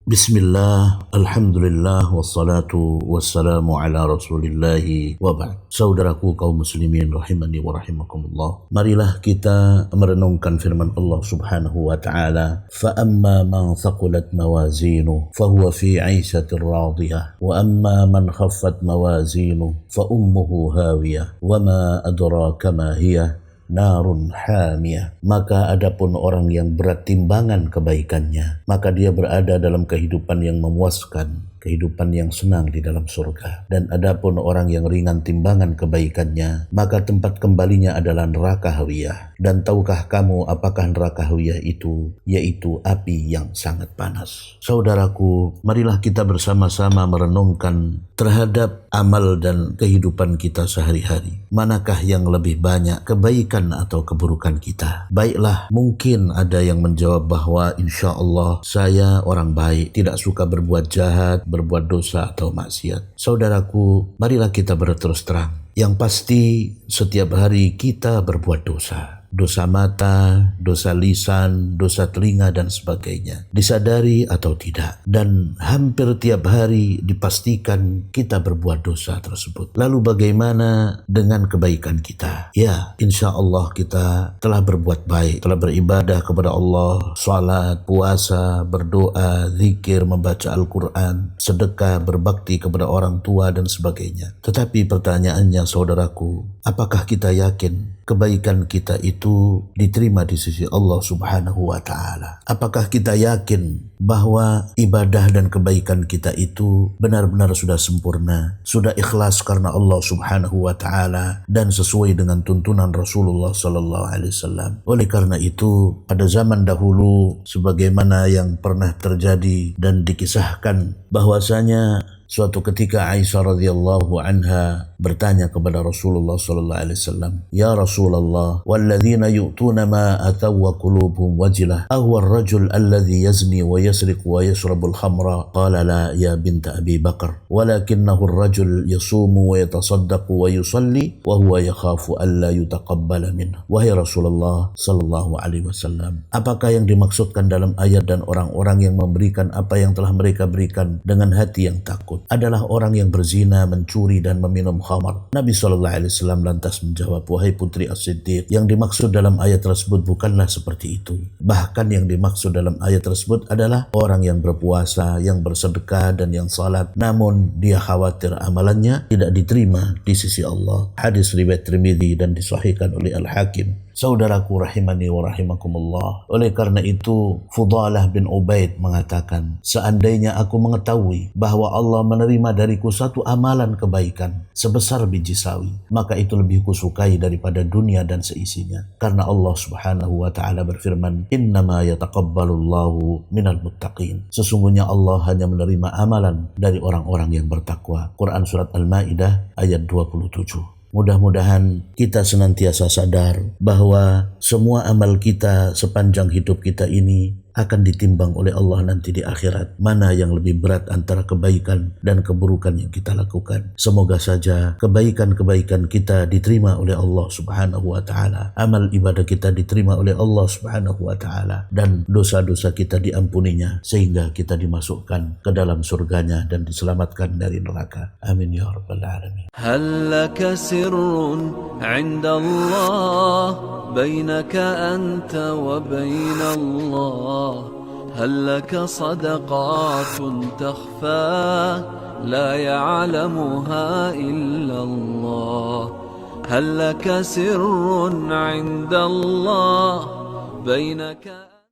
Bismillah, alhamdulillah, wassalatu wassalamu ala rasulillahi wa ba'd. Saudaraku kaum muslimin rahimani wa rahimakumullah, marilah kita merenungkan firman Allah subhanahu wa ta'ala, fa amma man thaqulat mawazinu fahuwa fi 'ishatir radiyah wa amma man khaffat mawazinu fa ummuhu hawiyah wa ma adraka ma hiya narun hamiyah. Maka adapun orang yang berat timbangan kebaikannya, maka dia berada dalam kehidupan yang memuaskan, kehidupan yang senang di dalam surga. Dan adapun orang yang ringan timbangan kebaikannya, maka tempat kembalinya adalah neraka hawiyah. Dan tahukah kamu apakah neraka hawiyah itu? Yaitu api yang sangat panas. Saudaraku, marilah kita bersama-sama merenungkan terhadap amal dan kehidupan kita sehari-hari. Manakah yang lebih banyak, kebaikan atau keburukan kita? Baiklah, mungkin ada yang menjawab bahwa insya Allah saya orang baik, tidak suka berbuat jahat, berbuat dosa atau maksiat. Saudaraku, marilah kita berterus terang. Yang pasti setiap hari kita berbuat dosa. Dosa mata, dosa lisan, dosa telinga dan sebagainya. Disadari atau tidak. Dan hampir tiap hari dipastikan kita berbuat dosa tersebut. Lalu bagaimana dengan kebaikan kita? Ya, insya Allah kita telah berbuat baik, telah beribadah kepada Allah, salat, puasa, berdoa, zikir, membaca Al-Quran, sedekah, berbakti kepada orang tua dan sebagainya. Tetapi pertanyaannya saudaraku, apakah kita yakin kebaikan kita itu diterima di sisi Allah subhanahu wa ta'ala? Apakah kita yakin bahwa ibadah dan kebaikan kita itu benar-benar sudah sempurna, sudah ikhlas karena Allah subhanahu wa ta'ala dan sesuai dengan tuntunan Rasulullah sallallahu alaihi wasallam? Oleh karena itu, pada zaman dahulu sebagaimana yang pernah terjadi dan dikisahkan bahwasanya suatu ketika Aisyah radhiyallahu anha bertanya kepada Rasulullah sallallahu alaihi wasallam, "Ya Rasulullah, walladzina yu'tuna ma ataw wa qulubuhum wajilah, ahwa ar-rajul alladhi yazni wa yasriq wa yashrabul khamra?" Qala la ya bint Abi Bakar, walakinnahu ar-rajul yasumu wa yatasaddaqu wa yusalli wa huwa yakhafu alla yutaqabbala minhu. Wahai Rasulullah sallallahu alaihi wasallam, apakah yang dimaksudkan dalam ayat dan orang-orang yang memberikan apa yang telah mereka berikan dengan hati yang takut adalah orang yang berzina, mencuri dan meminum khamar? Nabi SAW lantas menjawab, wahai putri As-Siddiq, yang dimaksud dalam ayat tersebut bukanlah seperti itu. Bahkan yang dimaksud dalam ayat tersebut adalah orang yang berpuasa, yang bersedekah dan yang salat, namun dia khawatir amalannya tidak diterima di sisi Allah. Hadis riwayat Tirmidzi dan disahihkan oleh Al-Hakim. Saudaraku rahimani wa rahimakumullah, oleh karena itu Fudalah bin Ubaid mengatakan, seandainya aku mengetahui bahwa Allah menerima dariku satu amalan kebaikan sebesar biji sawi, maka itu lebih kusukai daripada dunia dan seisinya. Karena Allah subhanahu wa ta'ala berfirman, innama yataqabbalullahu minal muttaqin. Sesungguhnya Allah hanya menerima amalan dari orang-orang yang bertakwa. Quran surat Al-Maidah ayat 27. Mudah-mudahan kita senantiasa sadar bahwa semua amal kita sepanjang hidup kita ini akan ditimbang oleh Allah nanti di akhirat. Mana yang lebih berat antara kebaikan dan keburukan yang kita lakukan. Semoga saja kebaikan-kebaikan kita diterima oleh Allah subhanahu wa ta'ala. Amal ibadah kita diterima oleh Allah subhanahu wa ta'ala. Dan dosa-dosa kita diampuninya sehingga kita dimasukkan ke dalam surganya dan diselamatkan dari neraka. Amin ya rabbal alamin. هل لك سر عند الله بينك أنت وبين الله هل لك صدقات تخفى لا يعلمها إلا الله هل لك سر عند الله بينك